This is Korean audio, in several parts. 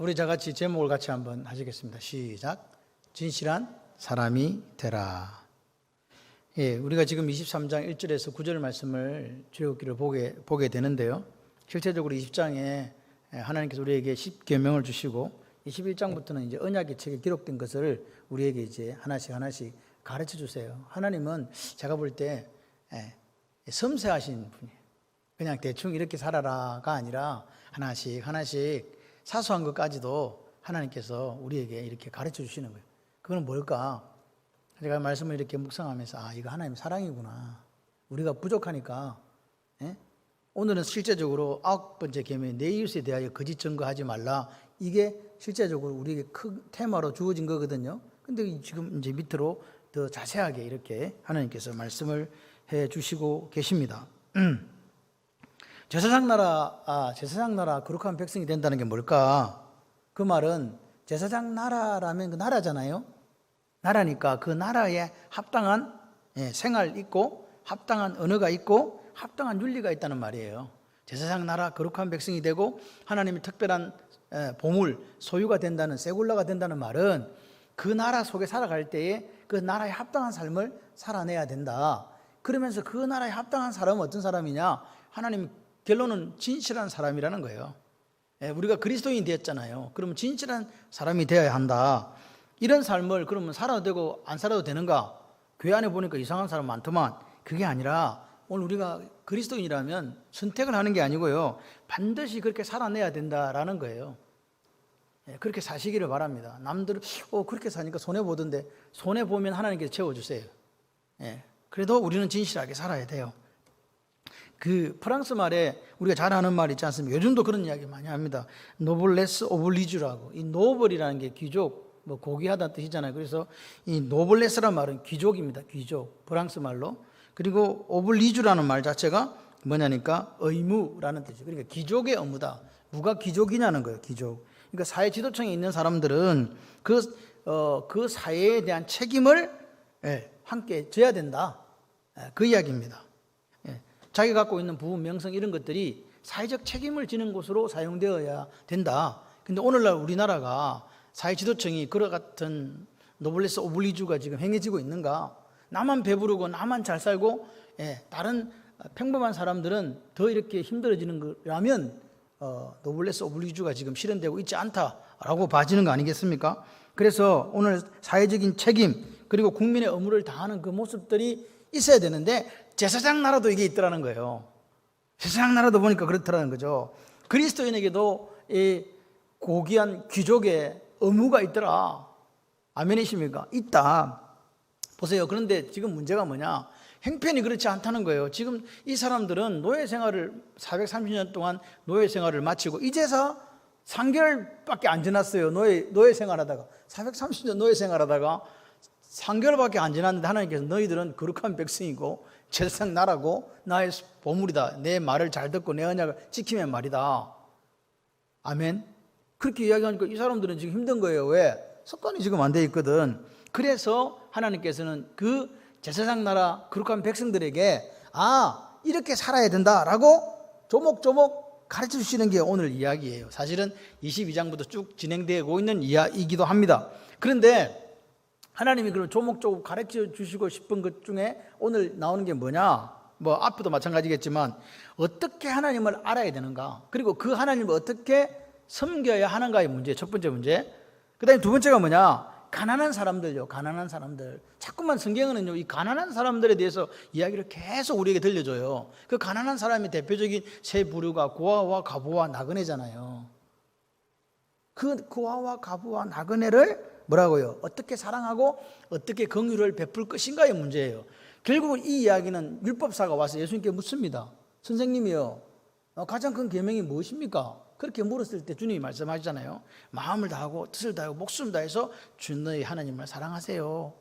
우리 다 같이 제목을 같이 한번 하시겠습니다. 시작. 진실한 사람이 되라. 예, 우리가 지금 23장 1절에서 9절 말씀을 주역기를 보게 되는데요. 실제적으로 20장에 하나님께서 우리에게 10계명을 주시고 21장부터는 이제 언약의 책에 기록된 것을 우리에게 이제 하나씩 가르쳐 주세요. 하나님은 제가 볼 때 섬세하신 분이에요. 그냥 대충 이렇게 살아라가 아니라 하나씩 사소한 것까지도 하나님께서 우리에게 이렇게 가르쳐 주시는 거예요. 그건 뭘까? 제가 말씀을 이렇게 묵상하면서 이거 하나님 사랑이구나. 우리가 부족하니까. 오늘은 실제적으로 9번째 계명, 내 이웃에 대하여 거짓 증거하지 말라. 이게 실제적으로 우리에게 큰 테마로 주어진 거거든요. 근데 지금 이제 밑으로 더 자세하게 이렇게 하나님께서 말씀을 해 주시고 계십니다. 제사장 나라 거룩한 백성이 된다는 게 뭘까? 그 말은 제사장 나라라면 그 나라잖아요. 나라니까 그 나라에 합당한 생활 있고 합당한 언어가 있고 합당한 윤리가 있다는 말이에요. 제사장 나라 거룩한 백성이 되고 하나님의 특별한 보물 소유가 된다는 세굴라가 된다는 말은 그 나라 속에 살아갈 때에 그 나라에 합당한 삶을 살아내야 된다. 그러면서 그 나라에 합당한 사람은 어떤 사람이냐? 하나님 결론은 진실한 사람이라는 거예요. 우리가 그리스도인이 되었잖아요. 그러면 진실한 사람이 되어야 한다. 이런 삶을 그러면 살아도 되고 안 살아도 되는가? 교회 안에 보니까 이상한 사람 많더만. 그게 아니라 오늘 우리가 그리스도인이라면 선택을 하는 게 아니고요. 반드시 그렇게 살아내야 된다라는 거예요. 그렇게 사시기를 바랍니다. 남들은 그렇게 사니까 손해보던데 손해보면 하나님께서 채워주세요. 그래도 우리는 진실하게 살아야 돼요. 그 프랑스 말에 우리가 잘 아는 말 있지 않습니까? 요즘도 그런 이야기 많이 합니다. 노블레스 오블리주라고. 이 노블이라는 게 귀족, 고귀하다는 뜻이잖아요. 그래서 이 노블레스라는 말은 귀족입니다. 귀족, 프랑스 말로. 그리고 오블리주라는 말 자체가 뭐냐니까 의무라는 뜻이죠. 그러니까 귀족의 의무다. 누가 귀족이냐는 거예요. 귀족. 그러니까 사회 지도층에 있는 사람들은 그 사회에 대한 책임을 함께 져야 된다. 그 이야기입니다. 자기가 갖고 있는 부분, 명성 이런 것들이 사회적 책임을 지는 곳으로 사용되어야 된다. 근데 오늘날 우리나라가 사회 지도층이 그와 같은 노블레스 오블리주가 지금 행해지고 있는가? 나만 배부르고 나만 잘 살고 다른 평범한 사람들은 더 이렇게 힘들어지는 거라면 노블레스 오블리주가 지금 실현되고 있지 않다라고 봐지는 거 아니겠습니까? 그래서 오늘 사회적인 책임 그리고 국민의 의무를 다하는 그 모습들이 있어야 되는데 제사장 나라도 이게 있더라는 거예요. 제사장 나라도 보니까 그렇더라는 거죠. 그리스도인에게도 이 고귀한 귀족의 의무가 있더라. 아멘이십니까? 있다. 보세요. 그런데 지금 문제가 뭐냐? 행편이 그렇지 않다는 거예요. 지금 이 사람들은 노예 생활을 430년 동안 노예 생활을 마치고 이제서 3개월밖에 안 지났어요. 노예 생활하다가 430년 노예 생활하다가 3개월밖에 안 지났는데 하나님께서 너희들은 거룩한 백성이고 제사장 나라고 나의 보물이다. 내 말을 잘 듣고 내 언약을 지키면 말이다. 아멘. 그렇게 이야기하니까 이 사람들은 지금 힘든 거예요. 왜? 습관이 지금 안 돼 있거든. 그래서 하나님께서는 그 제사장 나라 거룩한 백성들에게 이렇게 살아야 된다라고 조목조목 가르쳐 주시는 게 오늘 이야기예요. 사실은 22장부터 쭉 진행되고 있는 이야기이기도 합니다. 그런데 하나님이 그럼 조목조목 가르쳐 주시고 싶은 것 중에 오늘 나오는 게 뭐냐? 앞에도 마찬가지겠지만 어떻게 하나님을 알아야 되는가? 그리고 그 하나님을 어떻게 섬겨야 하는가의 문제, 첫 번째 문제. 그 다음에 두 번째가 뭐냐? 가난한 사람들요. 가난한 사람들. 자꾸만 성경은요, 이 가난한 사람들에 대해서 이야기를 계속 우리에게 들려줘요. 그 가난한 사람의 대표적인 세 부류가 고아와 가부와 나그네잖아요. 그 고아와 가부와 나그네를 뭐라고요? 어떻게 사랑하고 어떻게 긍휼을 베풀 것인가의 문제예요. 결국은 이 이야기는 율법사가 와서 예수님께 묻습니다. 선생님이요, 가장 큰 계명이 무엇입니까? 그렇게 물었을 때 주님이 말씀하시잖아요. 마음을 다하고 뜻을 다하고 목숨을 다해서 주 너희 하나님을 사랑하세요.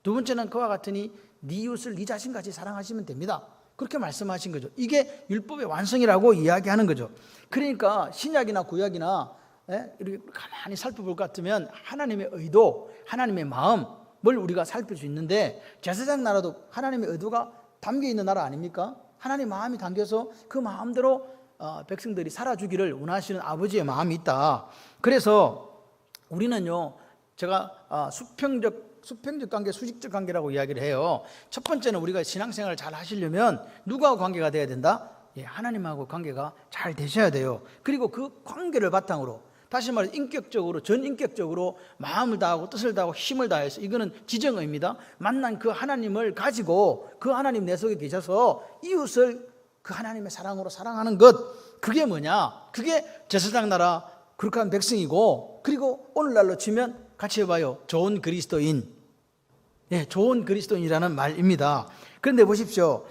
두 번째는 그와 같으니 네 이웃을 네 자신같이 사랑하시면 됩니다. 그렇게 말씀하신 거죠. 이게 율법의 완성이라고 이야기하는 거죠. 그러니까 신약이나 구약이나 이렇게 가만히 살펴볼 것 같으면 하나님의 의도, 하나님의 마음을 우리가 살필 수 있는데 제사장 나라도 하나님의 의도가 담겨 있는 나라 아닙니까? 하나님의 마음이 담겨서 그 마음대로 백성들이 살아주기를 원하시는 아버지의 마음이 있다. 그래서 우리는요, 제가 수평적 관계, 수직적 관계라고 이야기를 해요. 첫 번째는 우리가 신앙생활을 잘 하시려면 누구하고 관계가 돼야 된다? 예, 하나님하고 관계가 잘 되셔야 돼요. 그리고 그 관계를 바탕으로, 다시 말해 인격적으로, 전인격적으로 마음을 다하고 뜻을 다하고 힘을 다해서, 이거는 지정의입니다. 만난 그 하나님을 가지고 그 하나님 내 속에 계셔서 이웃을 그 하나님의 사랑으로 사랑하는 것, 그게 뭐냐? 그게 제사장 나라 거룩한 백성이고, 그리고 오늘날로 치면 같이 해봐요. 좋은 그리스도인. 예, 좋은 그리스도인이라는 말입니다. 그런데 보십시오.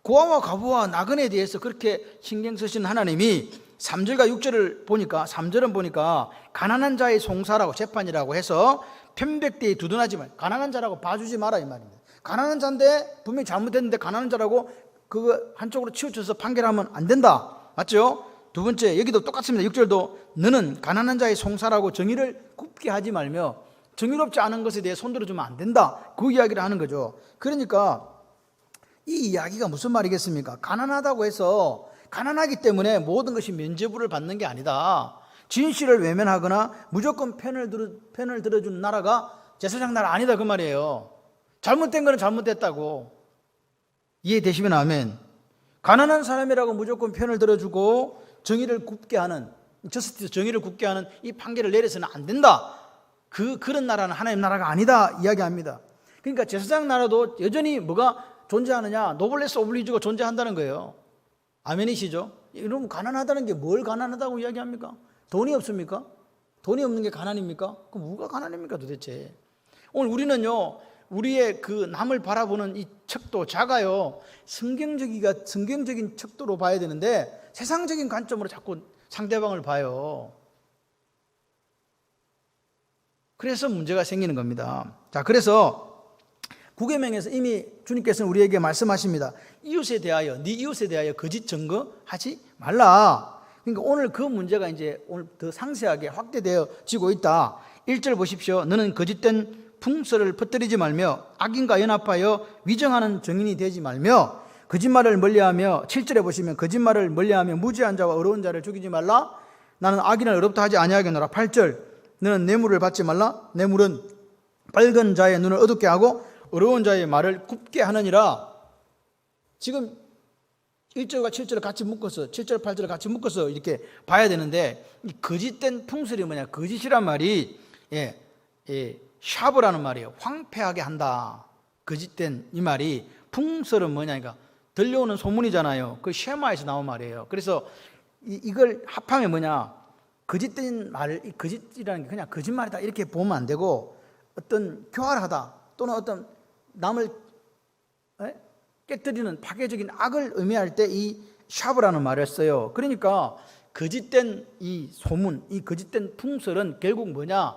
고아와 과부와 나그네에 대해서 그렇게 신경 쓰신 하나님이 3절과 6절을 보니까, 3절은 보니까 가난한 자의 송사라고, 재판이라고 해서 편백되이 두둔하지 말, 가난한 자라고 봐주지 마라 이 말입니다. 가난한 자인데 분명히 잘못했는데 가난한 자라고 그거 한쪽으로 치우쳐서 판결하면 안 된다. 맞죠? 두 번째, 여기도 똑같습니다. 6절도 너는 가난한 자의 송사라고 정의를 굽게 하지 말며 정의롭지 않은 것에 대해 손들어주면 안 된다. 그 이야기를 하는 거죠. 그러니까 이 이야기가 무슨 말이겠습니까? 가난하다고 해서 가난하기 때문에 모든 것이 면죄부를 받는 게 아니다. 진실을 외면하거나 무조건 편을 들어주는 나라가 제사장 나라 아니다 그 말이에요. 잘못된 거는 잘못됐다고. 이해되시면 아멘. 가난한 사람이라고 무조건 편을 들어주고 정의를 굽게 하는, 저스티스, 정의를 굽게 하는 이 판결을 내려서는 안 된다. 그런 나라는 하나님 나라가 아니다 이야기합니다. 그러니까 제사장 나라도 여전히 뭐가 존재하느냐? 노블레스 오블리주가 존재한다는 거예요. 아멘이시죠? 여러분, 가난하다는 게 뭘 가난하다고 이야기합니까? 돈이 없습니까? 돈이 없는 게 가난입니까? 그럼 뭐가 가난입니까 도대체? 오늘 우리는요, 우리의 그 남을 바라보는 이 척도 작아요. 성경적인 척도로 봐야 되는데 세상적인 관점으로 자꾸 상대방을 봐요. 그래서 문제가 생기는 겁니다. 자, 그래서 구계명에서 이미 주님께서는 우리에게 말씀하십니다. 이웃에 대하여, 네 이웃에 대하여 거짓 증거하지 말라. 그러니까 오늘 그 문제가 이제 오늘 더 상세하게 확대되어지고 있다. 1절 보십시오. 너는 거짓된 풍설을 퍼뜨리지 말며 악인과 연합하여 위정하는 증인이 되지 말며 거짓말을 멀리하며, 7절에 보시면 거짓말을 멀리하며 무지한 자와 어려운 자를 죽이지 말라. 나는 악인을 어렵다 하지 아니하겠노라. 8절 너는 뇌물을 받지 말라. 뇌물은 밝은 자의 눈을 어둡게 하고 어려운 자의 말을 굽게 하느니라. 지금 1절과 7절을 같이 묶어서, 7절 8절을 같이 묶어서 이렇게 봐야 되는데, 이 거짓된 풍설이 뭐냐? 거짓이란 말이 샤브라는 말이에요. 황폐하게 한다. 거짓된 이 말이, 풍설은 뭐냐니까 들려오는 소문이잖아요. 그 쉐마에서 나온 말이에요. 그래서 이걸 합하면 뭐냐? 거짓된 말, 이 거짓이라는 게 그냥 거짓말이다 이렇게 보면 안 되고, 어떤 교활하다 또는 어떤 남을 깨뜨리는 파괴적인 악을 의미할 때 이 샤브라는 말을 써요. 그러니까 거짓된 이 소문, 이 거짓된 풍설은 결국 뭐냐?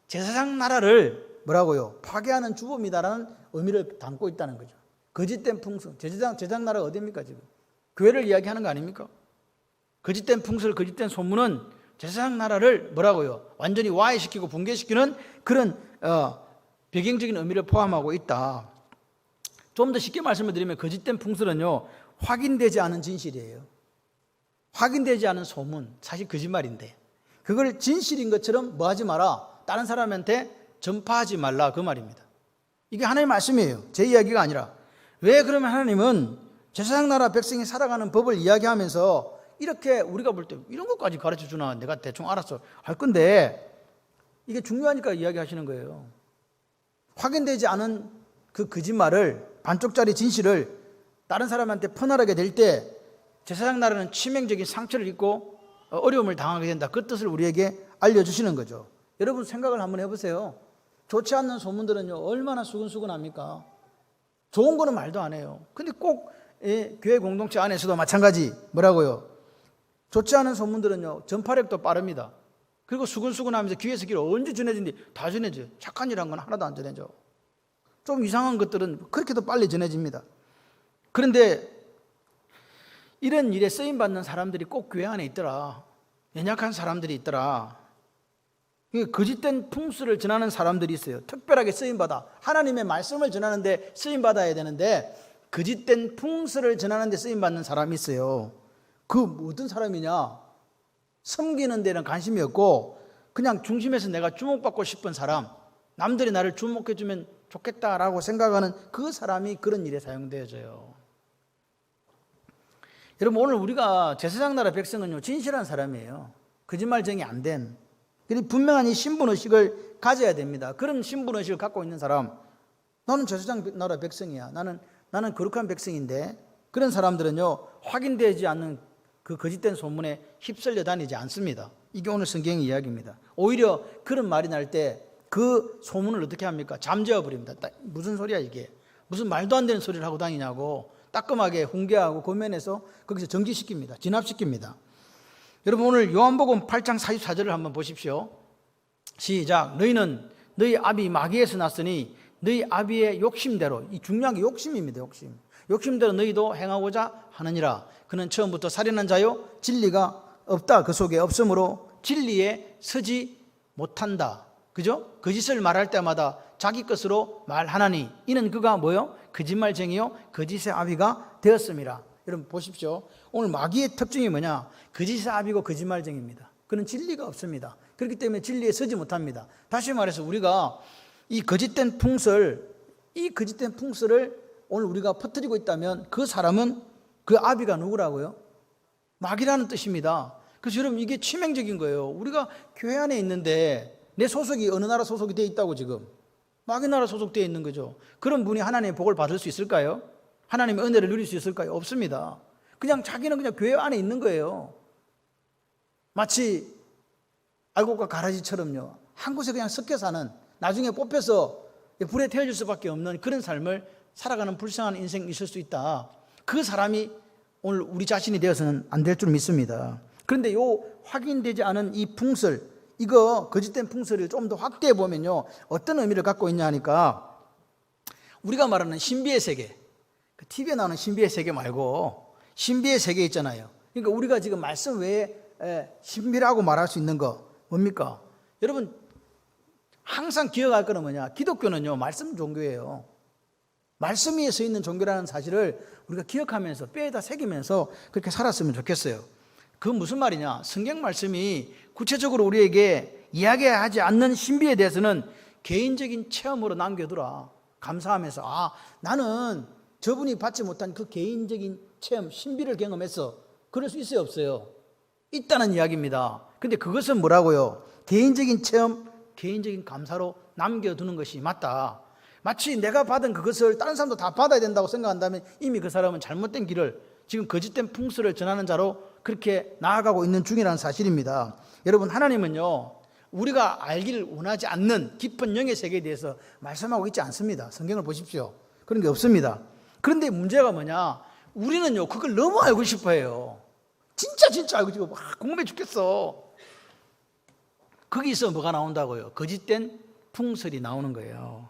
제사장 나라를 뭐라고요? 파괴하는 주범이다라는 의미를 담고 있다는 거죠. 거짓된 풍설, 제사장 나라가 어디입니까 지금? 교회를 이야기하는 거 아닙니까? 거짓된 풍설, 거짓된 소문은 제사장 나라를 뭐라고요? 완전히 와해시키고 붕괴시키는 그런 배경적인 의미를 포함하고 있다. 좀 더 쉽게 말씀을 드리면 거짓된 풍설은요, 확인되지 않은 진실이에요. 확인되지 않은 소문, 사실 거짓말인데 그걸 진실인 것처럼 뭐 하지 마라, 다른 사람한테 전파하지 말라 그 말입니다. 이게 하나님의 말씀이에요. 제 이야기가 아니라. 왜 그러면 하나님은 제사장 나라 백성이 살아가는 법을 이야기하면서 이렇게 우리가 볼 때 이런 것까지 가르쳐 주나, 내가 대충 알아서 할 건데, 이게 중요하니까 이야기하시는 거예요. 확인되지 않은 그 거짓말을, 반쪽짜리 진실을 다른 사람한테 퍼나르게 될 때 제사장 나라는 치명적인 상처를 입고 어려움을 당하게 된다. 그 뜻을 우리에게 알려주시는 거죠. 여러분 생각을 한번 해보세요. 좋지 않는 소문들은요, 얼마나 수근수근합니까? 좋은 거는 말도 안 해요. 근데 꼭 교회 공동체 안에서도 마찬가지. 뭐라고요? 좋지 않은 소문들은요, 전파력도 빠릅니다. 그리고 수근수근하면서 귀에서 귀로 언제 전해진지 다 전해져요. 착한 일 한 건 하나도 안 전해져. 좀 이상한 것들은 그렇게도 빨리 전해집니다. 그런데 이런 일에 쓰임받는 사람들이 꼭 교회 안에 있더라. 연약한 사람들이 있더라. 거짓된 풍수를 전하는 사람들이 있어요. 특별하게 쓰임받아 하나님의 말씀을 전하는데 쓰임받아야 되는데 거짓된 풍수를 전하는데 쓰임받는 사람이 있어요. 그 어떤 사람이냐? 섬기는 데는 관심이 없고 그냥 중심에서 내가 주목받고 싶은 사람, 남들이 나를 주목해 주면 좋겠다라고 생각하는 그 사람이 그런 일에 사용되어져요. 여러분, 오늘 우리가 제사장 나라 백성은요, 진실한 사람이에요. 거짓말쟁이 안 된. 그리고 분명한 이 신분의식을 가져야 됩니다. 그런 신분의식을 갖고 있는 사람, 나는 제사장 나라 백성이야. 나는 거룩한 백성인데, 그런 사람들은요, 확인되지 않는 그 거짓된 소문에 휩쓸려 다니지 않습니다. 이게 오늘 성경의 이야기입니다. 오히려 그런 말이 날 때 그 소문을 어떻게 합니까? 잠재워 버립니다. 무슨 소리야 이게? 무슨 말도 안 되는 소리를 하고 다니냐고 따끔하게 훈계하고 고면해서 거기서 정지시킵니다. 진압시킵니다. 여러분, 오늘 요한복음 8장 44절을 한번 보십시오. 시작. 너희는 너희 아비 마귀에서 났으니 너희 아비의 욕심대로, 이 중요한 게 욕심입니다. 욕심대로 너희도 행하고자 하느니라. 그는 처음부터 살인한 자요 진리가 없다. 그 속에 없으므로 진리에 서지 못한다. 그죠? 거짓을 말할 때마다 자기 것으로 말하나니 이는 그가 뭐요? 거짓말쟁이요 거짓의 아비가 되었음이라. 여러분 보십시오. 오늘 마귀의 특징이 뭐냐? 거짓의 아비고 거짓말쟁이입니다. 그는 진리가 없습니다. 그렇기 때문에 진리에 서지 못합니다. 다시 말해서 우리가 이 거짓된 풍설을 오늘 우리가 퍼뜨리고 있다면 그 사람은, 그 아비가 누구라고요? 마귀라는 뜻입니다. 그래서 여러분, 이게 치명적인 거예요. 우리가 교회 안에 있는데 내 소속이 어느 나라 소속이 되어 있다고, 지금 마귀 나라 소속되어 있는 거죠. 그런 분이 하나님의 복을 받을 수 있을까요? 하나님의 은혜를 누릴 수 있을까요? 없습니다. 그냥 자기는 그냥 교회 안에 있는 거예요. 마치 알곡과 가라지처럼요, 한 곳에 그냥 섞여 사는, 나중에 뽑혀서 불에 태워질 수밖에 없는 그런 삶을 살아가는 불쌍한 인생이 있을 수 있다. 그 사람이 오늘 우리 자신이 되어서는 안 될 줄 믿습니다. 그런데 요 확인되지 않은 이 풍설, 이거 거짓된 풍설을 좀 더 확대해 보면요, 어떤 의미를 갖고 있냐 하니까, 우리가 말하는 신비의 세계, TV에 나오는 신비의 세계 말고 신비의 세계 있잖아요. 그러니까 우리가 지금 말씀 외에 신비라고 말할 수 있는 거 뭡니까? 여러분, 항상 기억할 거는 뭐냐? 기독교는요, 말씀 종교예요. 말씀 위에 서 있는 종교라는 사실을 우리가 기억하면서 뼈에다 새기면서 그렇게 살았으면 좋겠어요. 그건 무슨 말이냐? 성경 말씀이 구체적으로 우리에게 이야기하지 않는 신비에 대해서는 개인적인 체험으로 남겨두라. 감사하면서, 나는 저분이 받지 못한 그 개인적인 체험, 신비를 경험했어. 그럴 수 있어요, 없어요? 있다는 이야기입니다. 근데 그것은 뭐라고요? 개인적인 체험, 개인적인 감사로 남겨두는 것이 맞다. 마치 내가 받은 그것을 다른 사람도 다 받아야 된다고 생각한다면 이미 그 사람은 잘못된 길을, 지금 거짓된 풍수를 전하는 자로 그렇게 나아가고 있는 중이라는 사실입니다. 여러분, 하나님은요, 우리가 알기를 원하지 않는 깊은 영의 세계에 대해서 말씀하고 있지 않습니다. 성경을 보십시오. 그런 게 없습니다. 그런데 문제가 뭐냐? 우리는요, 그걸 너무 알고 싶어 해요. 진짜 알고 싶어. 궁금해 죽겠어. 거기서 뭐가 나온다고요? 거짓된 풍설이 나오는 거예요.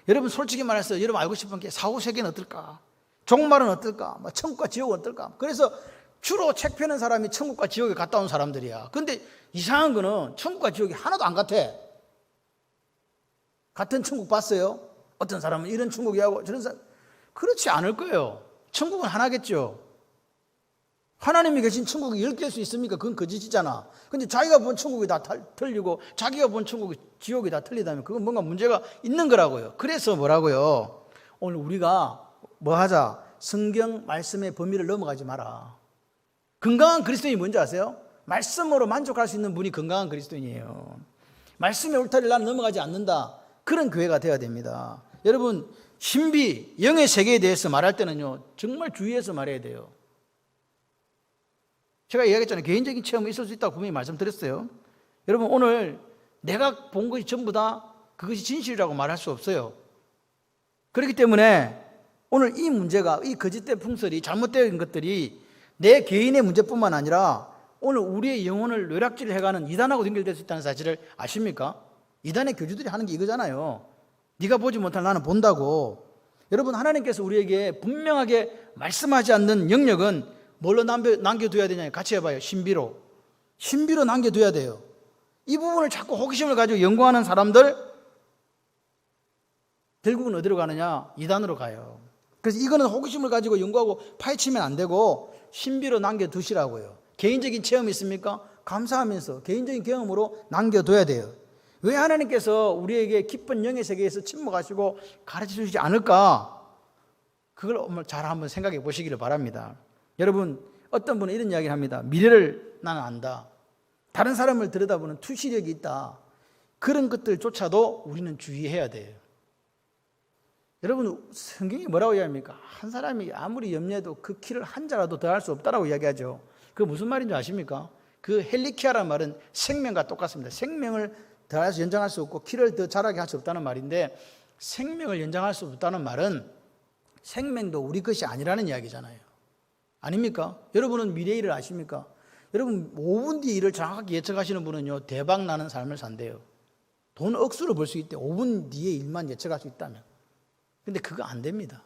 여러분, 솔직히 말해서 여러분 알고 싶은 게 사후세계는 어떨까? 종말은 어떨까? 천국과 지옥은 어떨까? 그래서 주로 책 펴는 사람이 천국과 지옥에 갔다 온 사람들이야. 그런데 이상한 거는 천국과 지옥이 하나도 안 같아. 같은 천국 봤어요? 어떤 사람은 이런 천국이하고 저런 사람, 그렇지 않을 거예요. 천국은 하나겠죠. 하나님이 계신 천국이 10개일 수 있습니까? 그건 거짓이잖아. 근데 자기가 본 천국이 다 틀리고 자기가 본 천국이, 지옥이 다 틀리다면 그건 뭔가 문제가 있는 거라고요. 그래서 뭐라고요? 오늘 우리가 뭐 하자? 성경 말씀의 범위를 넘어가지 마라. 건강한 그리스도인이 뭔지 아세요? 말씀으로 만족할 수 있는 분이 건강한 그리스도인이에요. 말씀의 울타리를 나는 넘어가지 않는다. 그런 교회가 되어야 됩니다. 여러분, 신비, 영의 세계에 대해서 말할 때는요, 정말 주의해서 말해야 돼요. 제가 이야기했잖아요. 개인적인 체험이 있을 수 있다고 분명히 말씀드렸어요. 여러분, 오늘 내가 본 것이 전부 다 그것이 진실이라고 말할 수 없어요. 그렇기 때문에 오늘 이 문제가, 이 거짓된 풍설이, 잘못된 것들이 내 개인의 문제뿐만 아니라 오늘 우리의 영혼을 뇌락질을 해가는 이단하고 연결될 수 있다는 사실을 아십니까? 이단의 교주들이 하는 게 이거잖아요. 네가 보지 못할 나는 본다고. 여러분, 하나님께서 우리에게 분명하게 말씀하지 않는 영역은 뭘로 남겨둬야 되냐? 같이 해봐요. 신비로. 신비로 남겨둬야 돼요. 이 부분을 자꾸 호기심을 가지고 연구하는 사람들, 결국은 어디로 가느냐? 이단으로 가요. 그래서 이거는 호기심을 가지고 연구하고 파헤치면 안 되고 신비로 남겨두시라고요. 개인적인 체험이 있습니까? 감사하면서 개인적인 경험으로 남겨둬야 돼요. 왜 하나님께서 우리에게 기쁜 영의 세계에서 침묵하시고 가르쳐 주시지 않을까? 그걸 잘 한번 생각해 보시기를 바랍니다. 여러분, 어떤 분은 이런 이야기를 합니다. 미래를 나는 안다. 다른 사람을 들여다보는 투시력이 있다. 그런 것들조차도 우리는 주의해야 돼요. 여러분, 성경이 뭐라고 이야기합니까? 한 사람이 아무리 염려해도 그 키를 한 자라도 더 할 수 없다라고 이야기하죠. 그게 무슨 말인지 아십니까? 그 헬리키아라는 말은 생명과 똑같습니다. 생명을 더해서 연장할 수 없고 키를 더 자라게 할 수 없다는 말인데, 생명을 연장할 수 없다는 말은 생명도 우리 것이 아니라는 이야기잖아요. 아닙니까? 여러분은 미래 일을 아십니까? 여러분 5분 뒤 일을 정확하게 예측하시는 분은요, 대박 나는 삶을 산대요. 돈 억수로 벌 수 있대. 5분 뒤에 일만 예측할 수 있다면. 근데 그거 안 됩니다.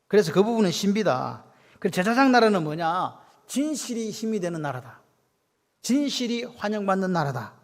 그래서 그 부분은 신비다. 그래서 제사장 나라는 뭐냐? 진실이 힘이 되는 나라다. 진실이 환영받는 나라다.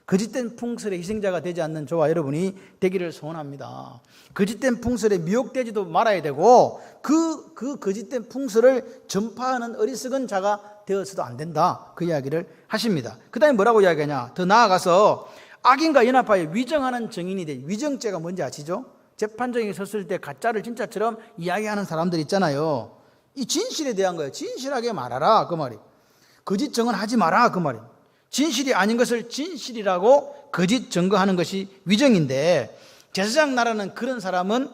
거짓된 풍설의 희생자가 되지 않는 저와 여러분이 되기를 소원합니다. 거짓된 풍설에 미혹되지도 말아야 되고, 그 거짓된 풍설을 전파하는 어리석은 자가 되어서도 안 된다. 그 이야기를 하십니다. 그 다음에 뭐라고 이야기하냐? 더 나아가서 악인과 연합하여 위정하는 증인이 돼. 위정죄가 뭔지 아시죠? 재판정에 섰을 때 가짜를 진짜처럼 이야기하는 사람들 있잖아요. 이 진실에 대한 거예요. 진실하게 말하라, 그 말이. 거짓 증언하지 마라, 그 말이. 진실이 아닌 것을 진실이라고 거짓 증거하는 것이 위정인데, 제사장 나라는 그런 사람은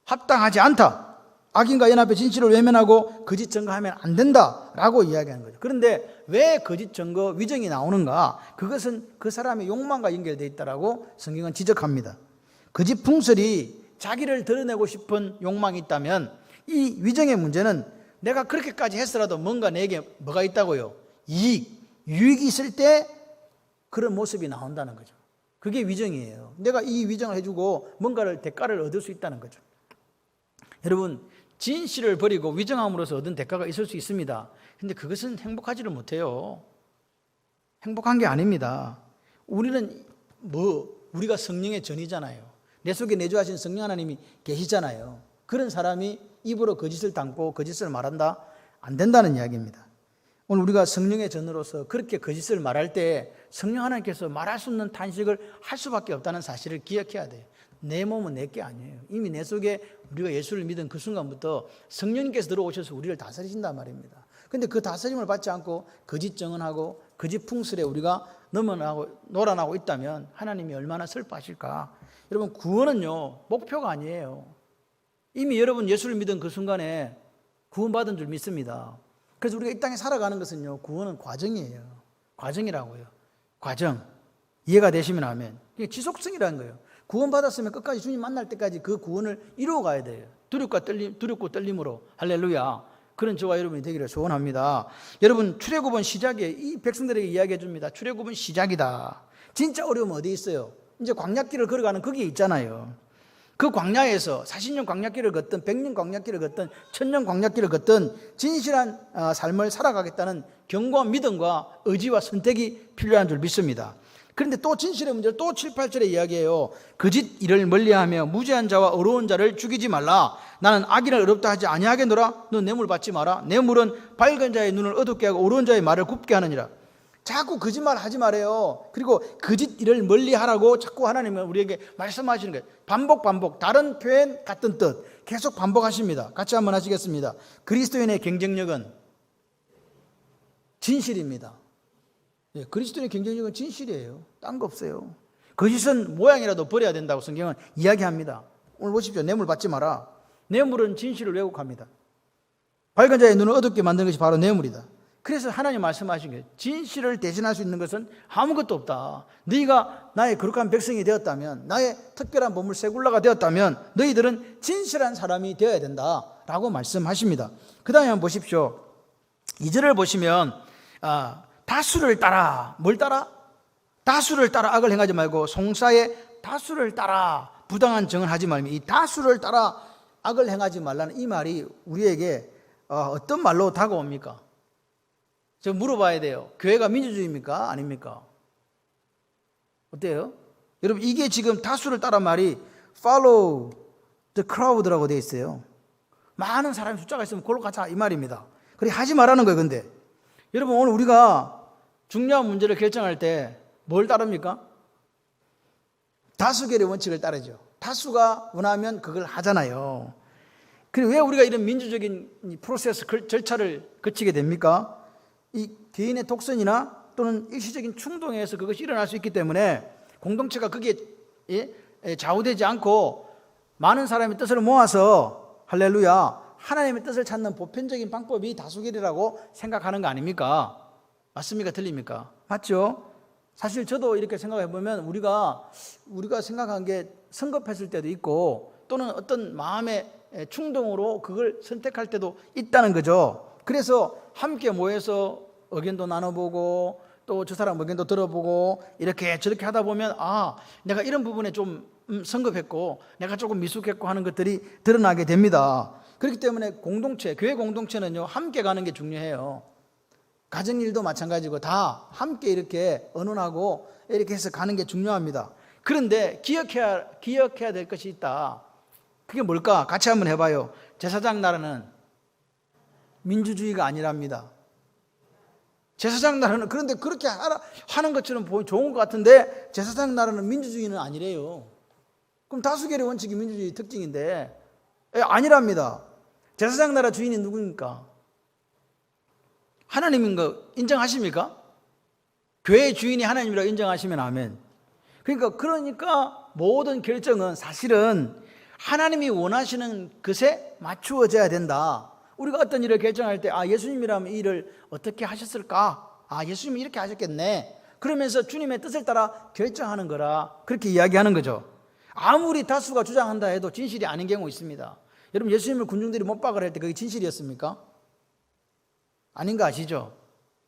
합당하지 않다. 악인과 연합해 진실을 외면하고 거짓 증거하면 안 된다라고 이야기하는 거죠. 그런데 왜 거짓 증거 위정이 나오는가? 그것은 그 사람의 욕망과 연결되어 있다라고 성경은 지적합니다. 거짓 풍설이 자기를 드러내고 싶은 욕망이 있다면, 이 위정의 문제는 내가 그렇게까지 했더라도 뭔가 내게 뭐가 있다고요? 유익이 있을 때 그런 모습이 나온다는 거죠. 그게 위정이에요. 내가 이 위정을 해주고 뭔가를 대가를 얻을 수 있다는 거죠. 여러분, 진실을 버리고 위정함으로써 얻은 대가가 있을 수 있습니다. 근데 그것은 행복하지를 못해요. 행복한 게 아닙니다. 우리는 우리가 성령의 전이잖아요. 내 속에 내주하신 성령 하나님이 계시잖아요. 그런 사람이 입으로 거짓을 담고 거짓을 말한다? 안 된다는 이야기입니다. 오늘 우리가 성령의 전으로서 그렇게 거짓을 말할 때 성령 하나님께서 말할 수 없는 탄식을 할 수밖에 없다는 사실을 기억해야 돼요. 내 몸은 내 게 아니에요. 이미 내 속에 우리가 예수를 믿은 그 순간부터 성령님께서 들어오셔서 우리를 다스리신단 말입니다. 그런데 그 다스림을 받지 않고 거짓 증언하고 거짓 풍설에 우리가 놀아나고 있다면 하나님이 얼마나 슬퍼하실까. 여러분, 구원은요 목표가 아니에요. 이미 여러분 예수를 믿은 그 순간에 구원받은 줄 믿습니다. 그래서 우리가 이 땅에 살아가는 것은요, 구원은 과정이에요. 과정이라고요. 과정. 이해가 되시면 아멘. 이게 지속성이라는 거예요. 구원받았으면 끝까지 주님 만날 때까지 그 구원을 이루어가야 돼요. 두렵고 떨림으로. 할렐루야. 그런 저와 여러분이 되기를 소원합니다. 여러분, 출애굽은 시작이에요. 이 백성들에게 이야기해 줍니다. 출애굽은 시작이다. 진짜 어려움은 어디 있어요? 이제 광야길을 걸어가는 거기에 있잖아요. 그 광야에서 40년 광야길을 걷든 100년 광야길을 걷든 1000년 광야길을 걷든 진실한 삶을 살아가겠다는 견고한 믿음과 의지와 선택이 필요한 줄 믿습니다. 그런데 또 진실의 문제를 또 7, 8절에 이야기해요. 거짓 일을 멀리하며 무죄한 자와 어려운 자를 죽이지 말라. 나는 악인을 어렵다 하지 아니하겠노라. 너 뇌물 받지 마라. 뇌물은 밝은 자의 눈을 어둡게 하고 어려운 자의 말을 굽게 하느니라. 자꾸 거짓말 하지 말아요. 그리고 거짓 일을 멀리 하라고 자꾸 하나님은 우리에게 말씀하시는 거예요. 반복, 다른 표현 같은 뜻 계속 반복하십니다. 같이 한번 하시겠습니다. 그리스도인의 경쟁력은 진실입니다. 네, 그리스도인의 경쟁력은 진실이에요. 딴 거 없어요. 거짓은 모양이라도 버려야 된다고 성경은 이야기합니다. 오늘 보십시오. 뇌물 받지 마라. 뇌물은 진실을 왜곡합니다. 밝은 자의 눈을 어둡게 만드는 것이 바로 뇌물이다. 그래서 하나님 말씀하신 거예요. 진실을 대신할 수 있는 것은 아무것도 없다. 너희가 나의 거룩한 백성이 되었다면, 나의 특별한 보물 세굴라가 되었다면 너희들은 진실한 사람이 되어야 된다라고 말씀하십니다. 그 다음에 한번 보십시오. 2절을 보시면 다수를 따라, 뭘 따라? 다수를 따라 악을 행하지 말고 송사의 다수를 따라 부당한 증언하지 말며, 이 다수를 따라 악을 행하지 말라는 이 말이 우리에게 어떤 말로 다가옵니까? 저 물어봐야 돼요. 교회가 민주주의입니까? 아닙니까? 어때요? 여러분, 이게 지금 다수를 따라 말이 follow the crowd라고 되어 있어요. 많은 사람의 숫자가 있으면 그걸로 가자 이 말입니다. 그래 하지 말라는 거예요. 근데 여러분, 오늘 우리가 중요한 문제를 결정할 때 뭘 따릅니까? 다수결의 원칙을 따르죠. 다수가 원하면 그걸 하잖아요. 그리고 왜 우리가 이런 민주적인 프로세스, 절차를 거치게 됩니까? 이 개인의 독선이나 또는 일시적인 충동에 의해서 그것이 일어날 수 있기 때문에 공동체가 거기에 좌우되지 않고 많은 사람의 뜻을 모아서 할렐루야 하나님의 뜻을 찾는 보편적인 방법이 다수결이라고 생각하는 거 아닙니까? 맞습니까? 틀립니까? 맞죠? 사실 저도 이렇게 생각해 보면 우리가 생각한 게 성급했을 때도 있고 또는 어떤 마음의 충동으로 그걸 선택할 때도 있다는 거죠. 그래서 함께 모여서 의견도 나눠보고 또 저 사람 의견도 들어보고 이렇게 저렇게 하다 보면 내가 이런 부분에 좀 성급했고 내가 조금 미숙했고 하는 것들이 드러나게 됩니다. 그렇기 때문에 교회 공동체는요 함께 가는 게 중요해요. 가정일도 마찬가지고 다 함께 이렇게 의논하고 이렇게 해서 가는 게 중요합니다. 그런데 기억해야 될 것이 있다. 그게 뭘까? 같이 한번 해봐요. 제사장 나라는 민주주의가 아니랍니다. 제사장 나라는 그런데 그렇게 하는 것처럼 좋은 것 같은데 제사장 나라는 민주주의는 아니래요. 그럼 다수결의 원칙이 민주주의 특징인데 아니랍니다. 제사장 나라 주인이 누구입니까? 하나님인 거 인정하십니까? 교회의 주인이 하나님이라고 인정하시면 아멘. 그러니까 모든 결정은 사실은 하나님이 원하시는 것에 맞추어져야 된다. 우리가 어떤 일을 결정할 때 예수님이라면 이 일을 어떻게 하셨을까? 예수님이 이렇게 하셨겠네. 그러면서 주님의 뜻을 따라 결정하는 거라 그렇게 이야기하는 거죠. 아무리 다수가 주장한다 해도 진실이 아닌 경우 있습니다. 여러분 예수님을 군중들이 못 박으라 할 때 그게 진실이었습니까? 아닌 거 아시죠?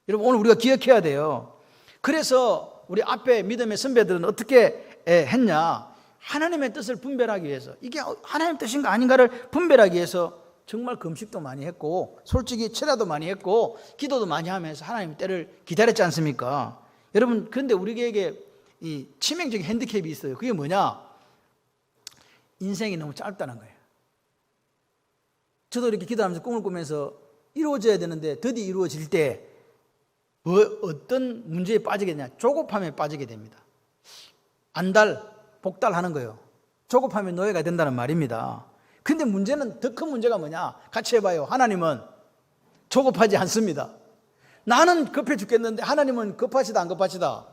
여러분 오늘 우리가 기억해야 돼요. 그래서 우리 앞에 믿음의 선배들은 어떻게 했냐? 하나님의 뜻을 분별하기 위해서 이게 하나님의 뜻인가 아닌가를 분별하기 위해서 정말 금식도 많이 했고 솔직히 철야도 많이 했고 기도도 많이 하면서 하나님의 때를 기다렸지 않습니까? 여러분 그런데 우리에게 이 치명적인 핸디캡이 있어요. 그게 뭐냐? 인생이 너무 짧다는 거예요. 저도 이렇게 기도하면서 꿈을 꾸면서 이루어져야 되는데 더디 이루어질 때 어떤 문제에 빠지게 되냐? 조급함에 빠지게 됩니다. 복달하는 거예요. 조급하면 노예가 된다는 말입니다. 근데 문제는 더 큰 문제가 뭐냐? 같이 해봐요. 하나님은 조급하지 않습니다. 나는 급해 죽겠는데 하나님은 급하시다 안 급하시다?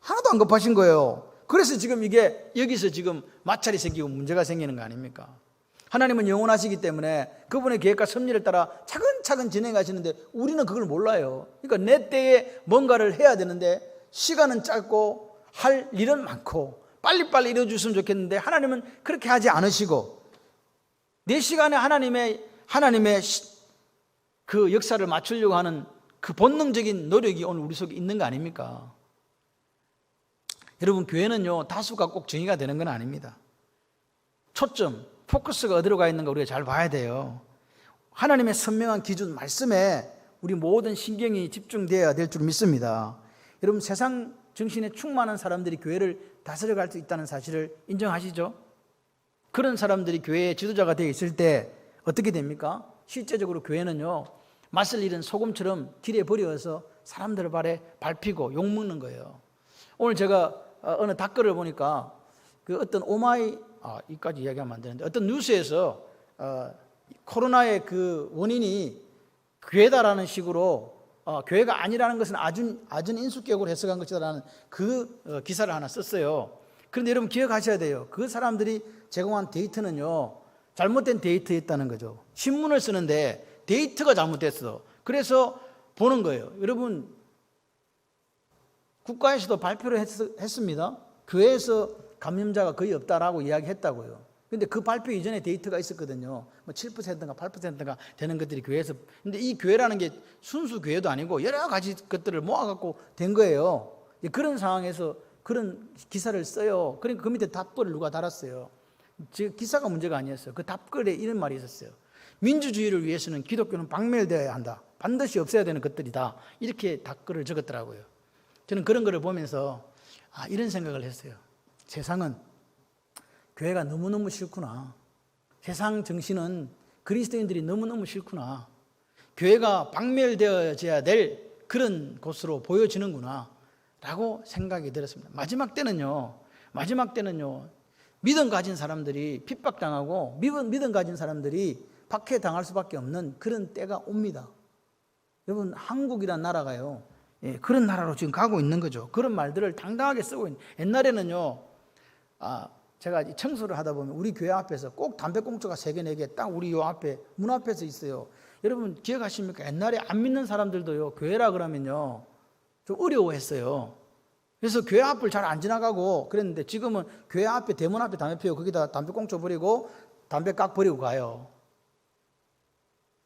하나도 안 급하신 거예요. 그래서 지금 이게 여기서 지금 마찰이 생기고 문제가 생기는 거 아닙니까? 하나님은 영원하시기 때문에 그분의 계획과 섭리를 따라 차근차근 진행하시는데 우리는 그걸 몰라요. 그러니까 내 때에 뭔가를 해야 되는데 시간은 짧고 할 일은 많고 빨리빨리 이루어주셨으면 좋겠는데 하나님은 그렇게 하지 않으시고 내 시간에 하나님의 그 역사를 맞추려고 하는 그 본능적인 노력이 오늘 우리 속에 있는 거 아닙니까? 여러분 교회는요 다수가 꼭 정의가 되는 건 아닙니다. 포커스가 어디로 가 있는가 우리가 잘 봐야 돼요. 하나님의 선명한 기준 말씀에 우리 모든 신경이 집중되어야 될 줄 믿습니다. 여러분 세상 정신에 충만한 사람들이 교회를 다스려 갈 수 있다는 사실을 인정하시죠? 그런 사람들이 교회의 지도자가 되어 있을 때 어떻게 됩니까? 실제적으로 교회는요 맞설 일은 소금처럼 길에 버려서 사람들 발에 밟히고 욕먹는 거예요. 오늘 제가 어느 댓글을 보니까 그 어떤 이까지 이야기하면 안 되는데 어떤 뉴스에서 코로나의 그 원인이 교회다라는 식으로 교회가 아니라는 것은 아준 인수격으로 해석한 것이다라는 그 기사를 하나 썼어요. 그런데 여러분 기억하셔야 돼요. 그 사람들이 제공한 데이터는요 잘못된 데이터였다는 거죠. 신문을 쓰는데 데이터가 잘못됐어. 그래서 보는 거예요. 여러분 국가에서도 발표를 했습니다. 교회에서 감염자가 거의 없다라고 이야기했다고요. 근데 그 발표 이전에 데이터가 있었거든요. 7%인가 8%인가 되는 것들이 교회에서. 근데 이 교회라는 게 순수 교회도 아니고 여러 가지 것들을 모아갖고 된 거예요. 그런 상황에서 그런 기사를 써요. 그러니까 그 밑에 답글을 누가 달았어요. 기사가 문제가 아니었어요. 그 답글에 이런 말이 있었어요. 민주주의를 위해서는 기독교는 박멸되어야 한다. 반드시 없어야 되는 것들이다. 이렇게 답글을 적었더라고요. 저는 그런 거를 보면서 이런 생각을 했어요. 세상은 교회가 너무너무 싫구나. 세상 정신은 그리스도인들이 너무너무 싫구나. 교회가 박멸되어져야 될 그런 곳으로 보여지는구나 라고 생각이 들었습니다. 마지막 때는요 믿음 가진 사람들이 핍박당하고 믿음 가진 사람들이 박해당할 수밖에 없는 그런 때가 옵니다. 여러분, 한국이란 나라가요, 그런 나라로 지금 가고 있는 거죠. 그런 말들을 당당하게 쓰고 있는. 옛날에는요, 제가 청소를 하다 보면 우리 교회 앞에서 꼭 담배꽁초가 3개, 4개 딱 우리 요 앞에, 문 앞에서 있어요. 여러분 기억하십니까? 옛날에 안 믿는 사람들도요, 교회라 그러면요, 좀 어려워했어요. 그래서 교회 앞을 잘 안 지나가고 그랬는데, 지금은 교회 앞에, 대문 앞에 담배 피우고 거기다 담배꽁초 버리고 담배 깍 버리고 가요.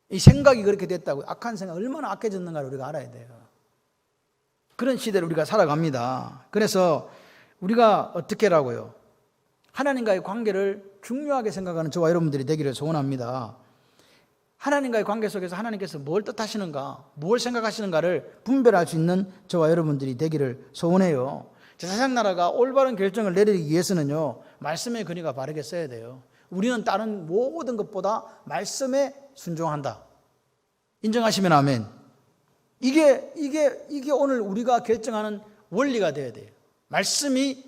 이 생각이 그렇게 됐다고요. 악한 생각, 얼마나 악해졌는가를 우리가 알아야 돼요. 그런 시대를 우리가 살아갑니다. 그래서 우리가 어떻게 하라고요? 하나님과의 관계를 중요하게 생각하는 저와 여러분들이 되기를 소원합니다. 하나님과의 관계 속에서 하나님께서 뭘 뜻하시는가, 뭘 생각하시는가를 분별할 수 있는 저와 여러분들이 되기를 소원해요. 세상 나라가 올바른 결정을 내리기 위해서는요, 말씀의 근위가 바르게 써야 돼요. 우리는 다른 모든 것보다 말씀에 순종한다. 인정하시면 아멘. 이게 오늘 우리가 결정하는 원리가 되어야 돼요. 말씀이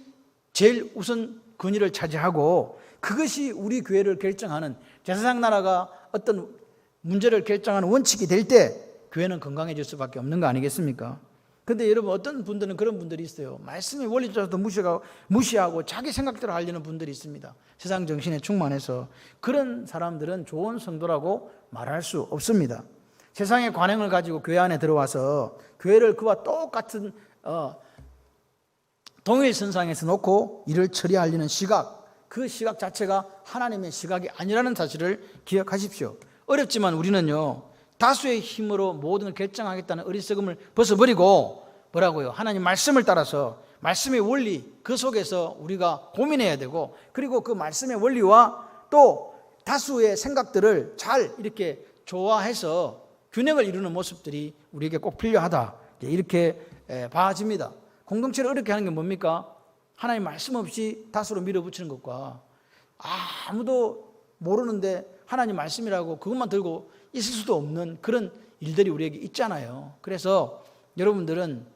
제일 우선 근위를 차지하고, 그것이 우리 교회를 결정하는, 세상 나라가 어떤 문제를 결정하는 원칙이 될 때 교회는 건강해질 수밖에 없는 거 아니겠습니까? 그런데 여러분, 어떤 분들은 그런 분들이 있어요. 말씀의 원리조차도 무시하고 자기 생각대로 하려는 분들이 있습니다. 세상 정신에 충만해서. 그런 사람들은 좋은 성도라고 말할 수 없습니다. 세상의 관행을 가지고 교회 안에 들어와서 교회를 그와 똑같은 동일선상에서 놓고 일을 처리하려는 시각, 그 시각 자체가 하나님의 시각이 아니라는 사실을 기억하십시오. 어렵지만 우리는요, 다수의 힘으로 모든 걸 결정하겠다는 어리석음을 벗어버리고 뭐라고요? 하나님 말씀을 따라서 말씀의 원리, 그 속에서 우리가 고민해야 되고, 그리고 그 말씀의 원리와 또 다수의 생각들을 잘 이렇게 조화해서 균형을 이루는 모습들이 우리에게 꼭 필요하다, 이렇게 봐집니다. 공동체를 어렵게 하는 게 뭡니까? 하나님 말씀 없이 다수로 밀어붙이는 것과, 아무도 모르는데 하나님 말씀이라고 그것만 들고 있을 수도 없는 그런 일들이 우리에게 있잖아요. 그래서 여러분들은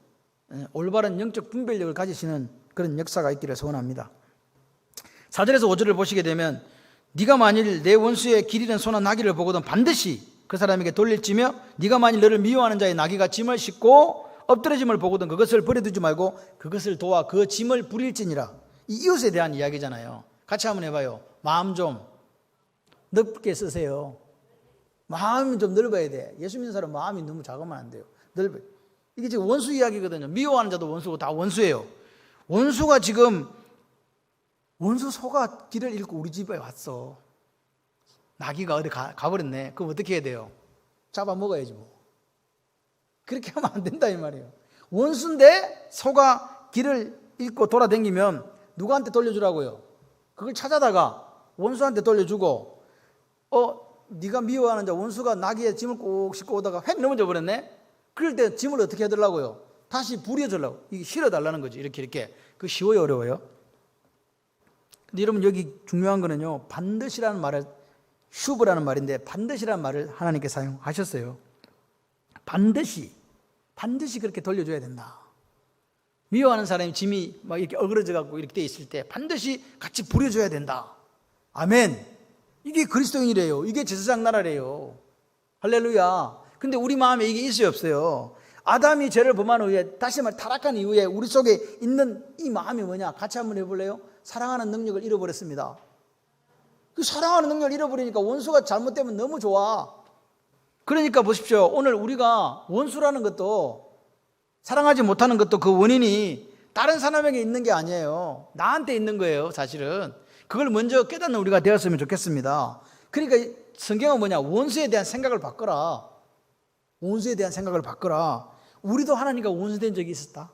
올바른 영적 분별력을 가지시는 그런 역사가 있기를 소원합니다. 4절에서 5절을 보시게 되면, 네가 만일 내 원수의 길 잃은 소나 나귀를 보거든 반드시 그 사람에게 돌릴지며, 네가 만일 너를 미워하는 자의 나귀가 짐을 싣고 엎드러짐을 보거든 그것을 버려두지 말고 그것을 도와 그 짐을 부릴지니라. 이 이웃에 대한 이야기잖아요. 같이 한번 해봐요. 마음 좀 넓게 쓰세요. 마음이 좀 넓어야 돼. 예수 믿는 사람 마음이 너무 작으면 안 돼요. 넓어요. 이게 지금 원수 이야기거든요. 미워하는 자도 원수고 다 원수예요. 원수가 지금, 원수 소가 길을 잃고 우리 집에 왔어. 나귀가 어디 가버렸네. 그럼 어떻게 해야 돼요? 잡아먹어야지 뭐. 그렇게 하면 안 된다 이 말이에요. 원수인데 소가 길을 잃고 돌아다니면 누구한테 돌려주라고요? 그걸 찾아다가 원수한테 돌려주고, 네가 미워하는 자 원수가 나귀의 짐을 꼭 싣고 오다가 획 넘어져 버렸네. 그럴 때 짐을 어떻게 해달라고요? 다시 부려주려고. 이게 실어달라는 거지. 이렇게. 그 쉬워요, 어려워요? 근데 여러분, 여기 중요한 거는요, 반드시라는 말을, 슈브라는 말인데 반드시라는 말을 하나님께 사용하셨어요. 반드시 그렇게 돌려줘야 된다. 미워하는 사람이 짐이 막 이렇게 어그러져 갖고 이렇게 돼 있을 때 반드시 같이 부려줘야 된다. 아멘. 이게 그리스도인이래요. 이게 제사장 나라래요. 할렐루야. 근데 우리 마음에 이게 있어요, 없어요? 아담이 죄를 범한 후에, 다시 말 타락한 이후에 우리 속에 있는 이 마음이 뭐냐? 같이 한번 해볼래요? 사랑하는 능력을 잃어버렸습니다. 그 사랑하는 능력을 잃어버리니까 원수가 잘못되면 너무 좋아. 그러니까 보십시오. 오늘 우리가 원수라는 것도, 사랑하지 못하는 것도 그 원인이 다른 사람에게 있는 게 아니에요. 나한테 있는 거예요, 사실은. 그걸 먼저 깨닫는 우리가 되었으면 좋겠습니다. 그러니까 성경은 뭐냐? 원수에 대한 생각을 바꿔라. 원수에 대한 생각을 바꿔라. 우리도 하나님과 원수된 적이 있었다.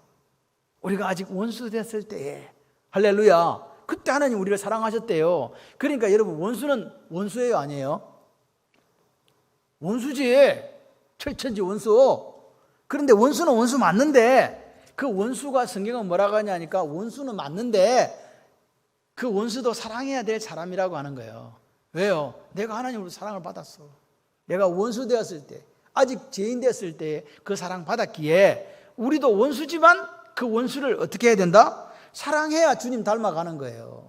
우리가 아직 원수 됐을 때에, 할렐루야, 그때 하나님 우리를 사랑하셨대요. 그러니까 여러분, 원수는 원수예요, 아니에요? 원수지. 철천지 원수. 그런데 원수는 원수 맞는데, 그 원수가 성경은 뭐라고 하냐니까, 원수는 맞는데 그 원수도 사랑해야 될 사람이라고 하는 거예요. 왜요? 내가 하나님으로 사랑을 받았어. 내가 원수 되었을 때, 아직 죄인 됐을 때 그 사랑 받았기에 우리도 원수지만 그 원수를 어떻게 해야 된다? 사랑해야 주님 닮아가는 거예요.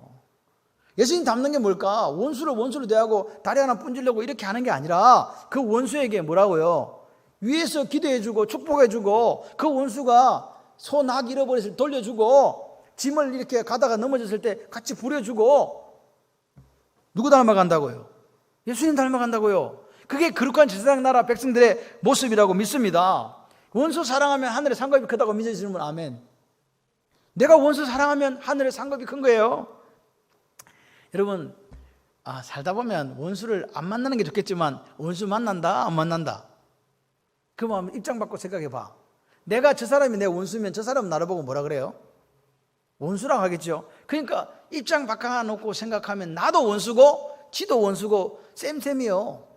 예수님 닮는 게 뭘까? 원수를 원수로 대하고 다리 하나 분지려고 이렇게 하는 게 아니라 그 원수에게 뭐라고요? 위에서 기도해주고 축복해주고 그 원수가 소 낙 잃어버렸을 때 돌려주고 짐을 이렇게 가다가 넘어졌을 때 같이 부려주고 누구 닮아간다고요? 예수님 닮아간다고요. 그게 거룩한 제사장 나라 백성들의 모습이라고 믿습니다. 원수 사랑하면 하늘의 상급이 크다고 믿으시는 분 아멘. 내가 원수 사랑하면 하늘의 상급이 큰 거예요. 여러분 살다 보면 원수를 안 만나는 게 좋겠지만 원수 만난다 안 만난다? 그 마음 입장 바꿔 생각해 봐. 내가 저 사람이 내 원수면 저 사람은 나를 보고 뭐라 그래요? 원수라고 하겠죠. 그러니까 입장 바꿔놓고 생각하면 나도 원수고 지도 원수고 쌤쌤이요.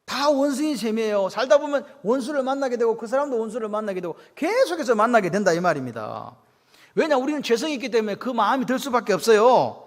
다 원수인 셈이에요. 살다 보면 원수를 만나게 되고 그 사람도 원수를 만나게 되고 계속해서 만나게 된다 이 말입니다. 왜냐? 우리는 죄성이 있기 때문에 그 마음이 들 수밖에 없어요.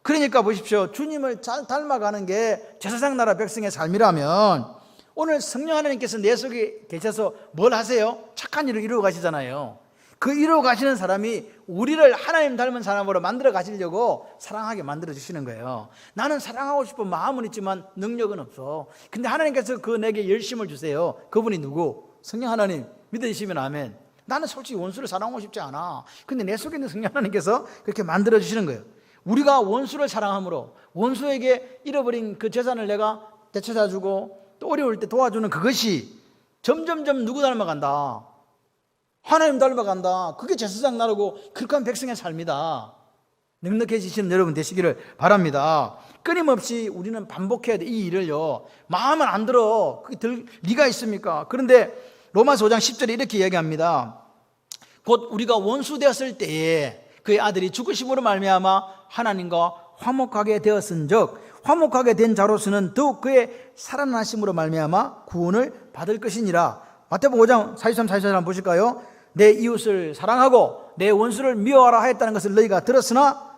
그러니까 보십시오. 주님을 잘 닮아가는 게 제사장 나라 백성의 삶이라면 오늘 성령 하나님께서 내 속에 계셔서 뭘 하세요? 착한 일을 이루어 가시잖아요. 그 이루어 가시는 사람이 우리를 하나님 닮은 사람으로 만들어 가시려고 사랑하게 만들어 주시는 거예요. 나는 사랑하고 싶은 마음은 있지만 능력은 없어. 근데 하나님께서 그 내게 열심을 주세요. 그분이 누구? 성령 하나님 믿으시면 아멘. 나는 솔직히 원수를 사랑하고 싶지 않아. 근데 내 속에 있는 성령 하나님께서 그렇게 만들어 주시는 거예요. 우리가 원수를 사랑함으로 원수에게 잃어버린 그 재산을 내가 되찾아 주고 또 어려울 때 도와주는 그것이 점점점 누구 닮아간다? 하나님 닮아간다. 그게 제사장 나라고 거룩한 백성의 삶이다. 넉넉해지시는 여러분 되시기를 바랍니다. 끊임없이 우리는 반복해야 돼. 이 일을요. 마음은 안 들어. 그게 들 리가 있습니까? 그런데 로마서 5장 10절에 이렇게 이야기합니다. 곧 우리가 원수 되었을 때에 그의 아들이 죽으심으로 말미암아 하나님과 화목하게 되었은즉 화목하게 된 자로서는 더욱 그의 살아나심으로 말미암아 구원을 받을 것이니라. 마태복음 5장 43, 44절 한번 보실까요? 내 이웃을 사랑하고 내 원수를 미워하라 하였다는 것을 너희가 들었으나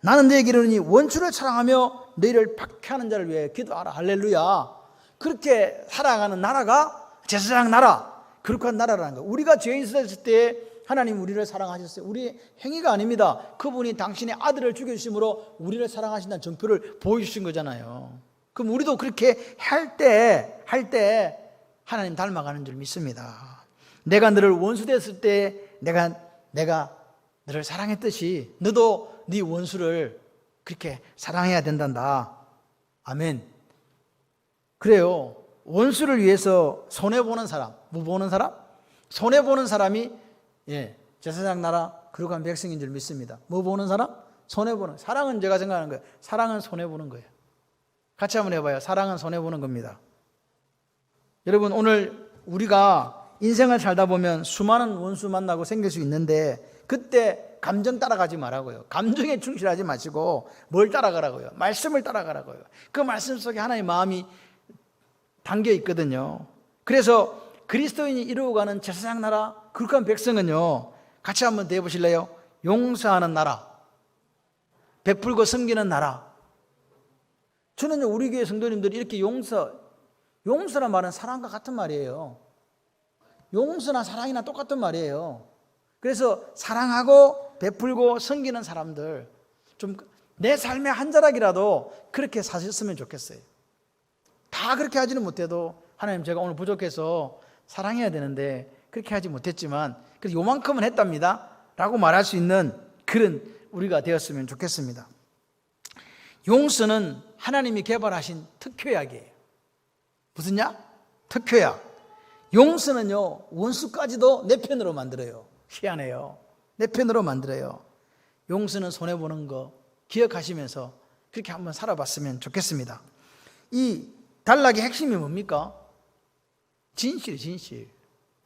나는 너희에게 이르노니 원수를 사랑하며 너희를 박해하는 자를 위해 기도하라. 할렐루야. 그렇게 살아가는 나라가 제사장 나라, 거룩한 나라라는 거예요. 우리가 죄인 있었을 때 하나님 우리를 사랑하셨어요. 우리의 행위가 아닙니다. 그분이 당신의 아들을 죽여주심으로 우리를 사랑하신다는 증표를 보여주신 거잖아요. 그럼 우리도 그렇게 할 때 하나님 닮아가는 줄 믿습니다. 내가 너를 원수 됐을 때 내가 너를 사랑했듯이 너도 네 원수를 그렇게 사랑해야 된단다. 아멘. 그래요. 원수를 위해서 손해보는 사람, 뭐 보는 사람? 손해보는 사람이 제사장 나라 거룩한 백성인 줄 믿습니다. 뭐 보는 사람? 손해보는. 사랑은 제가 생각하는 거예요. 사랑은 손해보는 거예요. 같이 한번 해봐요. 사랑은 손해보는 겁니다. 여러분 오늘 우리가 인생을 살다 보면 수많은 원수 만나고 생길 수 있는데 그때 감정 따라가지 말라고요. 감정에 충실하지 마시고 뭘 따라가라고요? 말씀을 따라가라고요. 그 말씀 속에 하나님의 마음이 담겨 있거든요. 그래서 그리스도인이 이루어가는 제사장 나라 거룩한 백성은요, 같이 한번 대해보실래요? 용서하는 나라, 베풀고 섬기는 나라. 저는 우리 교회 성도님들이 이렇게 용서란 말은 사랑과 같은 말이에요. 용서나 사랑이나 똑같은 말이에요. 그래서 사랑하고 베풀고 섬기는 사람들, 좀 내 삶의 한 자락이라도 그렇게 사셨으면 좋겠어요. 다 그렇게 하지는 못해도 하나님 제가 오늘 부족해서 사랑해야 되는데 그렇게 하지 못했지만 그래서 요만큼은 했답니다 라고 말할 수 있는 그런 우리가 되었으면 좋겠습니다. 용서는 하나님이 개발하신 특효약이에요. 무슨 약? 특효약. 용서는요, 원수까지도 내 편으로 만들어요. 희한해요. 내 편으로 만들어요. 용서는 손해보는 거 기억하시면서 그렇게 한번 살아봤으면 좋겠습니다. 이 단락의 핵심이 뭡니까? 진실.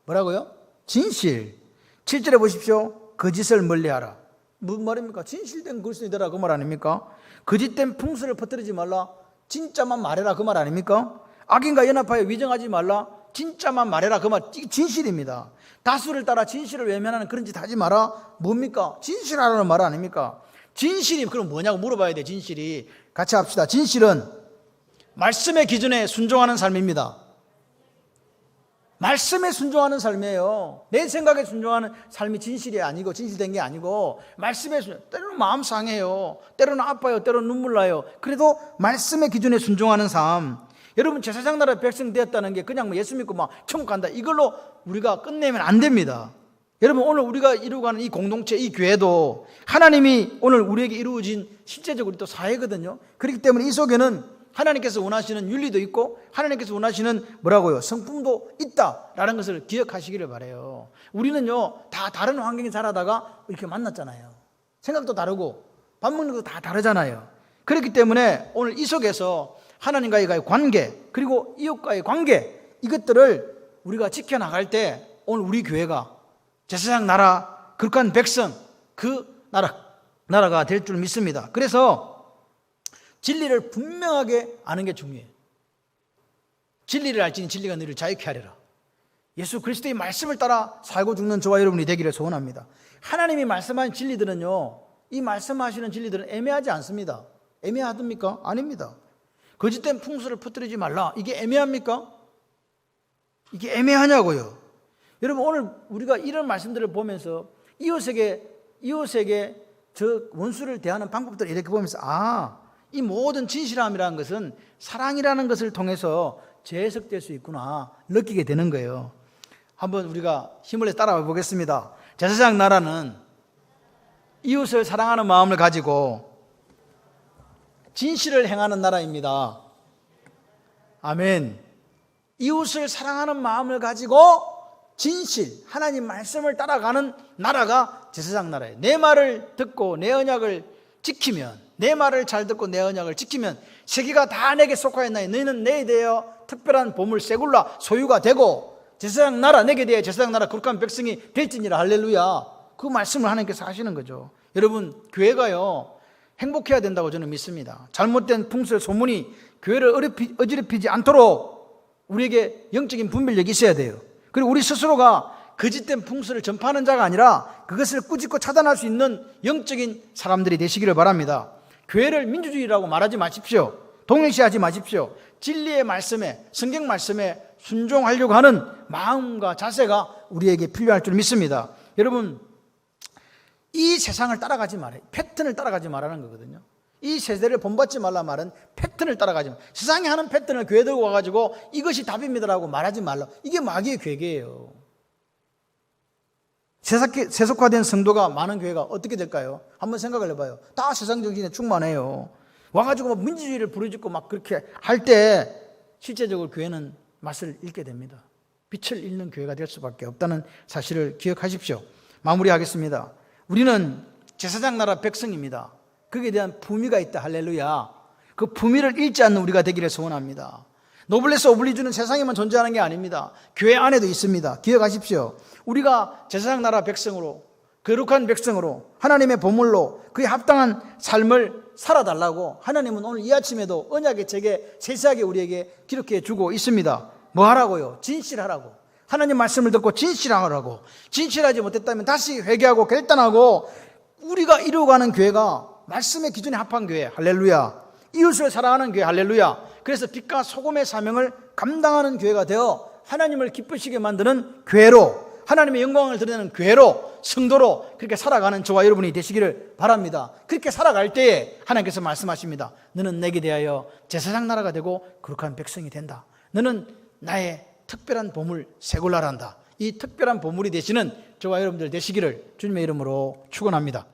뭐라고요? 진실. 7절에 보십시오. 거짓을 멀리하라. 무슨 말입니까? 진실된 그리스도인이라 그 말 아닙니까? 거짓된 풍수를 퍼뜨리지 말라. 진짜만 말해라 그 말 아닙니까? 악인과 연합하여 위정하지 말라. 진짜만 말해라 그 말. 진실입니다. 다수를 따라 진실을 외면하는 그런 짓 하지 마라. 뭡니까? 진실하라는 말 아닙니까? 진실이 그럼 뭐냐고 물어봐야 돼. 진실이. 같이 합시다. 진실은 말씀의 기준에 순종하는 삶입니다. 말씀에 순종하는 삶이에요. 내 생각에 순종하는 삶이 진실이 아니고 진실된 게 아니고 말씀에 때로는 마음 상해요. 때로는 아파요. 때로는 눈물 나요. 그래도 말씀의 기준에 순종하는 삶. 여러분 제사장 나라 백성 되었다는 게 그냥 뭐 예수 믿고 막 천국 간다 이걸로 우리가 끝내면 안 됩니다. 여러분 오늘 우리가 이루어가는 이 공동체 이 교회도 하나님이 오늘 우리에게 이루어진 실제적으로 또 사회거든요. 그렇기 때문에 이 속에는 하나님께서 원하시는 윤리도 있고 하나님께서 원하시는 뭐라고요? 성품도 있다라는 것을 기억하시기를 바라요. 우리는요 다 다른 환경에 자라다가 이렇게 만났잖아요. 생각도 다르고 밥 먹는 것도 다 다르잖아요. 그렇기 때문에 오늘 이 속에서 하나님과의 관계 그리고 이웃과의 관계 이것들을 우리가 지켜나갈 때 오늘 우리 교회가 제사장 나라 거룩한 백성 그 나라가 될 줄 믿습니다. 그래서 진리를 분명하게 아는 게 중요해요. 진리를 알지니 진리가 너희를 자유케 하리라. 예수 그리스도의 말씀을 따라 살고 죽는 저와 여러분이 되기를 소원합니다. 하나님이 말씀하신 진리들은요 이 말씀하시는 진리들은 애매하지 않습니다. 애매하답니까? 아닙니다. 거짓된 풍수를 퍼뜨리지 말라. 이게 애매합니까? 이게 애매하냐고요. 여러분 오늘 우리가 이런 말씀들을 보면서 이웃에게 저 원수를 대하는 방법들을 이렇게 보면서 이 모든 진실함이라는 것은 사랑이라는 것을 통해서 재해석될 수 있구나 느끼게 되는 거예요. 한번 우리가 힘을 내서 따라와 보겠습니다. 제사장 나라는 이웃을 사랑하는 마음을 가지고 진실을 행하는 나라입니다. 아멘. 이웃을 사랑하는 마음을 가지고 진실, 하나님 말씀을 따라가는 나라가 제사장 나라예요. 내 말을 듣고 내 언약을 지키면, 내 말을 잘 듣고 내 언약을 지키면 세계가 다 내게 속하였나니 너희는 내게 대하여 특별한 보물 세굴라 소유가 되고 제사장 나라 내게 대하여 제사장 나라 거룩한 백성이 될지니라. 할렐루야. 그 말씀을 하나님께서 하시는 거죠. 여러분 교회가요 행복해야 된다고 저는 믿습니다. 잘못된 풍설 소문이 교회를 어지럽히지 않도록 우리에게 영적인 분별력이 있어야 돼요. 그리고 우리 스스로가 거짓된 풍설을 전파하는 자가 아니라 그것을 꾸짖고 차단할 수 있는 영적인 사람들이 되시기를 바랍니다. 교회를 민주주의라고 말하지 마십시오. 동일시하지 마십시오. 진리의 말씀에, 성경 말씀에 순종하려고 하는 마음과 자세가 우리에게 필요할 줄 믿습니다. 여러분 이 세상을 따라가지 말아요. 패턴을 따라가지 말라는 거거든요. 이 세대를 본받지 말라 말은 패턴을 따라가지 마. 세상이 하는 패턴을 교회 들고 와가지고 이것이 답입니다라고 말하지 말라. 이게 마귀의 괴계예요. 세속화된 성도가 많은 교회가 어떻게 될까요? 한번 생각을 해봐요. 다 세상 정신에 충만해요. 와가지고 민주주의를 부르짖고 막 그렇게 할 때 실제적으로 교회는 맛을 잃게 됩니다. 빛을 잃는 교회가 될 수밖에 없다는 사실을 기억하십시오. 마무리하겠습니다. 우리는 제사장 나라 백성입니다. 거기에 대한 품위가 있다. 할렐루야. 그 품위를 잃지 않는 우리가 되기를 소원합니다. 노블레스 오블리주는 세상에만 존재하는 게 아닙니다. 교회 안에도 있습니다. 기억하십시오. 우리가 제사장 나라 백성으로 거룩한 백성으로 하나님의 보물로 그에 합당한 삶을 살아달라고 하나님은 오늘 이 아침에도 언약의 책에 세세하게 우리에게 기록해 주고 있습니다. 뭐 하라고요? 진실하라고. 하나님 말씀을 듣고 진실하라고. 진실하지 못했다면 다시 회개하고 결단하고 우리가 이루어가는 교회가 말씀의 기준에 합한 교회. 할렐루야. 이웃을 사랑하는 교회. 할렐루야. 그래서 빛과 소금의 사명을 감당하는 교회가 되어 하나님을 기쁘시게 만드는 교회로, 하나님의 영광을 드러내는 교회로, 성도로 그렇게 살아가는 저와 여러분이 되시기를 바랍니다. 그렇게 살아갈 때에 하나님께서 말씀하십니다. 너는 내게 대하여 제사장 나라가 되고 거룩한 백성이 된다. 너는 나의 특별한 보물 세굴라란다. 이 특별한 보물이 되시는 저와 여러분들 되시기를 주님의 이름으로 축원합니다.